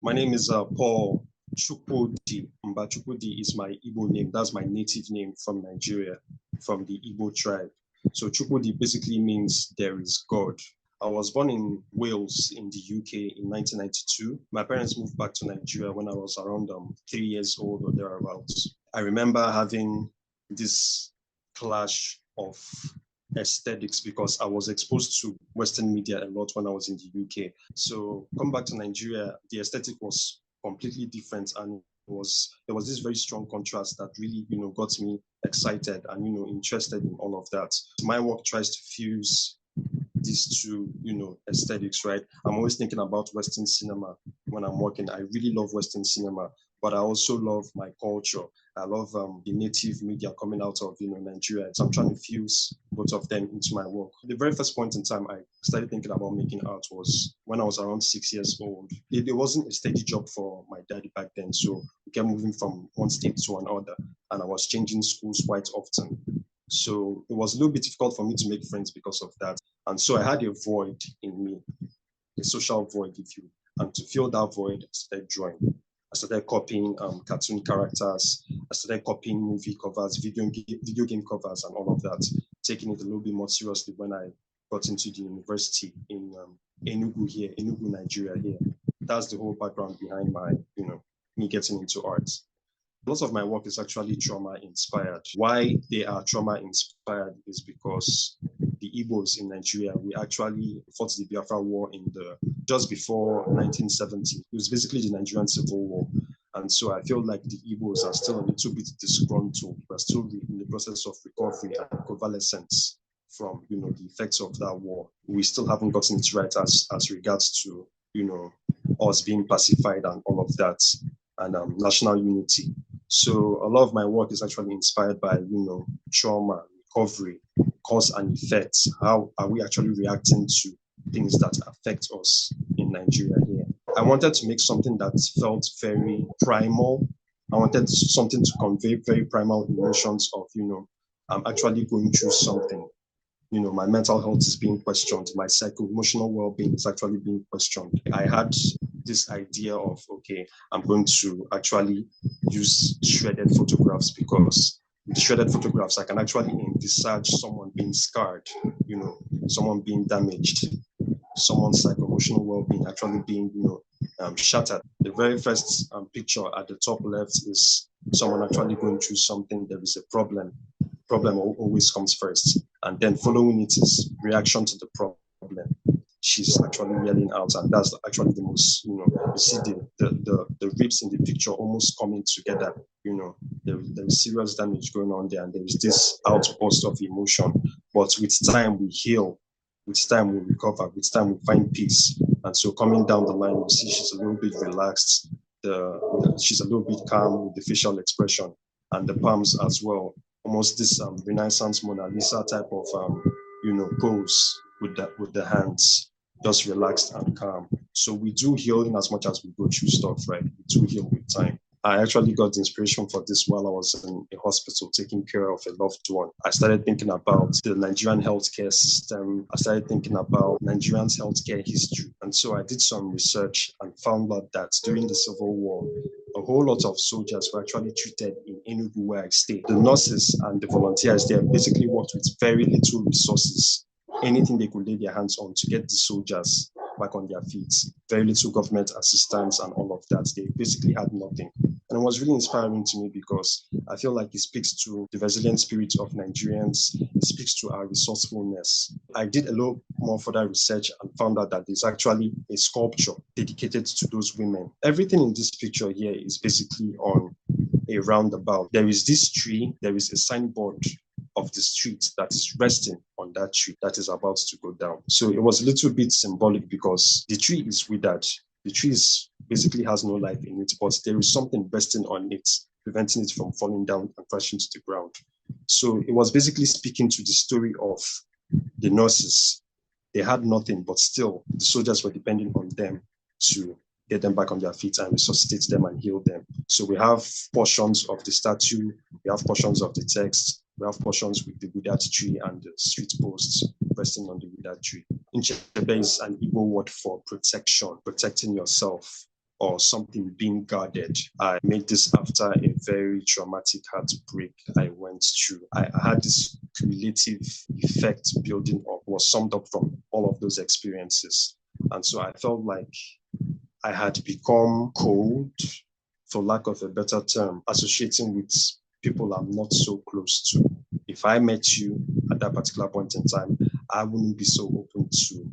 My name is Paul Chukwudi. Mbah Chukwudi is my Igbo name. That's my native name from Nigeria, from the Igbo tribe. So Chukwudi basically means there is God. I was born in Wales in the UK in 1992. My parents moved back to Nigeria when I was around 3 years old or thereabouts. I remember having this clash of aesthetics because I was exposed to Western media a lot when I was in the UK. So come back to Nigeria, the aesthetic was completely different, and there was this very strong contrast that really got me excited and interested in all of that. My work tries to fuse these two aesthetics, right? I'm always thinking about Western cinema when I'm working. I really love Western cinema, but I also love my culture. I love the native media coming out of Nigeria. So I'm trying to fuse both of them into my work. The very first point in time I started thinking about making art was when I was around 6 years old. It wasn't a steady job for my daddy back then, so we kept moving from one state to another, and I was changing schools quite often. So it was a little bit difficult for me to make friends because of that. And so I had a void in me, a social void, if you, and to fill that void, I started drawing. I started copying cartoon characters. I started copying movie covers, video game covers, and all of that, taking it a little bit more seriously when I got into the university in Enugu, Nigeria here. That's the whole background behind me getting into art. A lot of my work is actually trauma inspired. Why they are trauma inspired is because the Igbos in Nigeria, we actually fought the Biafra War just before 1970. It was basically the Nigerian Civil War. And so I feel like the Igbos are still a little bit disgruntled. We're still in the process of recovery and convalescence from the effects of that war. We still haven't gotten it right as regards to us being pacified and all of that, and national unity. So a lot of my work is actually inspired by trauma, recovery, cause and effects. How are we actually reacting to things that affect us in Nigeria here? I wanted to make something that felt very primal. I wanted something to convey very primal emotions of I'm actually going through something. My mental health is being questioned. My psycho-emotional well-being is actually being questioned. I had this idea of, okay, I'm going to actually use shredded photographs, because with shredded photographs, I can actually envisage someone being scarred, someone being damaged, someone's psycho-emotional well-being actually being, shattered. The very first picture at the top left is someone actually going through something. There is a problem. Problem always comes first, and then following it is reaction to the problem. She's actually yelling out, and that's actually the most, you see the ribs in the picture almost coming together. There is serious damage going on there, and there is this outburst of emotion. But with time, we heal. With time, we recover. With time, we find peace. And so coming down the line, we see she's a little bit relaxed. She's a little bit calm with the facial expression and the palms as well. Almost this Renaissance Mona Lisa type of pose with the hands, just relaxed and calm. So we do heal in as much as we go through stuff, right? We do heal with time. I actually got the inspiration for this while I was in a hospital taking care of a loved one. I started thinking about the Nigerian healthcare system. I started thinking about Nigerians' healthcare history. And so I did some research and found out that during the Civil War, a whole lot of soldiers were actually treated in Enugu, where I stay. The nurses and the volunteers there basically worked with very little resources, anything they could lay their hands on to get the soldiers back on their feet. Very little government assistance and all of that. They basically had nothing. And it was really inspiring to me because I feel like it speaks to the resilient spirit of Nigerians. It speaks to our resourcefulness. I did a little more further research and found out that there's actually a sculpture dedicated to those women. Everything in this picture here is basically on a roundabout. There is this tree, there is a signboard of the street that is resting on that tree that is about to go down. So it was a little bit symbolic because the tree is withered. The tree basically has no life in it, but there is something resting on it, preventing it from falling down and crashing to the ground. So it was basically speaking to the story of the nurses. They had nothing, but still the soldiers were depending on them to get them back on their feet and resuscitate them and heal them. So we have portions of the statue, we have portions of the text, we have portions with the withered tree and the street posts resting on the withered tree. Nchebe is an Igbo word for protection, protecting yourself. or something being guarded. I made this after a very traumatic heartbreak I went through. I had this cumulative effect building up, was summed up from all of those experiences. And so I felt like I had become cold, for lack of a better term, associating with people I'm not so close to. If I met you at that particular point in time, I wouldn't be so open to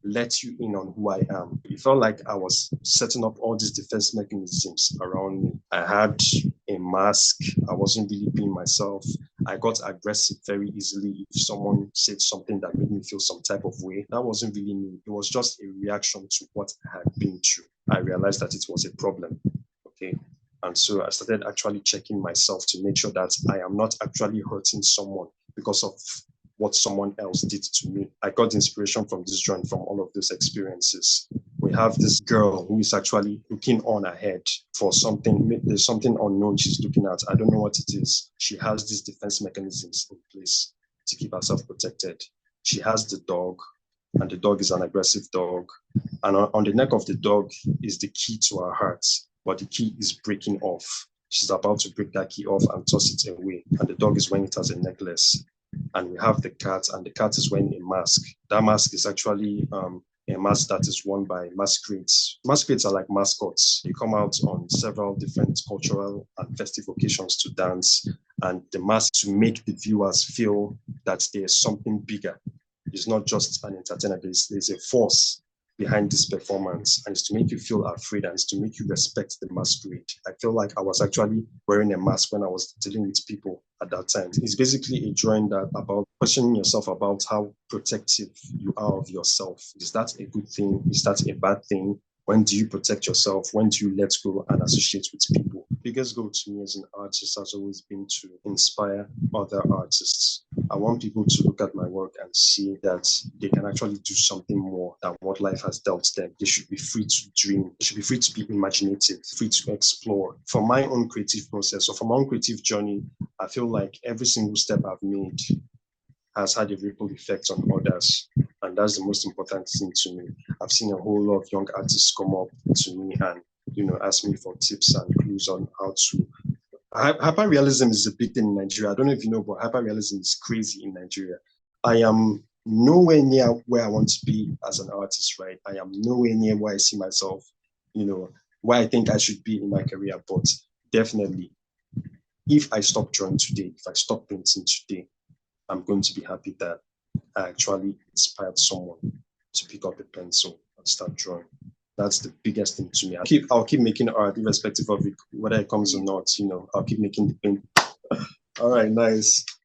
let you in on who I am. It felt like I was setting up all these defense mechanisms around me. I had a mask. I wasn't really being myself. I got aggressive very easily if someone said something that made me feel some type of way. That wasn't really me. It was just a reaction to what I had been through. I realized that it was a problem. Okay. And so I started actually checking myself to make sure that I am not actually hurting someone because of what someone else did to me. I got inspiration from this drawing, from all of those experiences. We have this girl who is actually looking on ahead for something. There's something unknown she's looking at. I don't know what it is. She has these defense mechanisms in place to keep herself protected. She has the dog, and the dog is an aggressive dog. And on the neck of the dog is the key to her heart, but the key is breaking off. She's about to break that key off and toss it away. And the dog is wearing it as a necklace. And we have the cat, and the cat is wearing a mask. That mask is actually a mask that is worn by masquerades. Masquerades are like mascots. They come out on several different cultural and festive occasions to dance, and the mask to make the viewers feel that there's something bigger. It's not just an entertainer, there's a force behind this performance, and it's to make you feel afraid, and it's to make you respect the masquerade. I feel like I was actually wearing a mask when I was dealing with people at that time. It's basically a drawing that about questioning yourself about how protective you are of yourself. Is that a good thing? Is that a bad thing? When do you protect yourself? When do you let go and associate with people? The biggest goal to me as an artist has always been to inspire other artists. I want people to look at my work and see that they can actually do something more than what life has dealt them. They should be free to dream. They should be free to be imaginative, free to explore. For my own creative process, or for my own creative journey, I feel like every single step I've made has had a ripple effect on others. And that's the most important thing to me. I've seen a whole lot of young artists come up to me and, ask me for tips and clues on how to. Hyperrealism is a big thing in Nigeria. I don't know if you know, but hyperrealism is crazy in Nigeria. I am nowhere near where I want to be as an artist, right? I am nowhere near where I see myself, where I think I should be in my career. But definitely, if I stop drawing today, if I stop painting today, I'm going to be happy that I actually inspired someone to pick up a pencil and start drawing. That's the biggest thing to me. I'll keep making art, irrespective of it, whether it comes or not. I'll keep making the paint. All right, nice.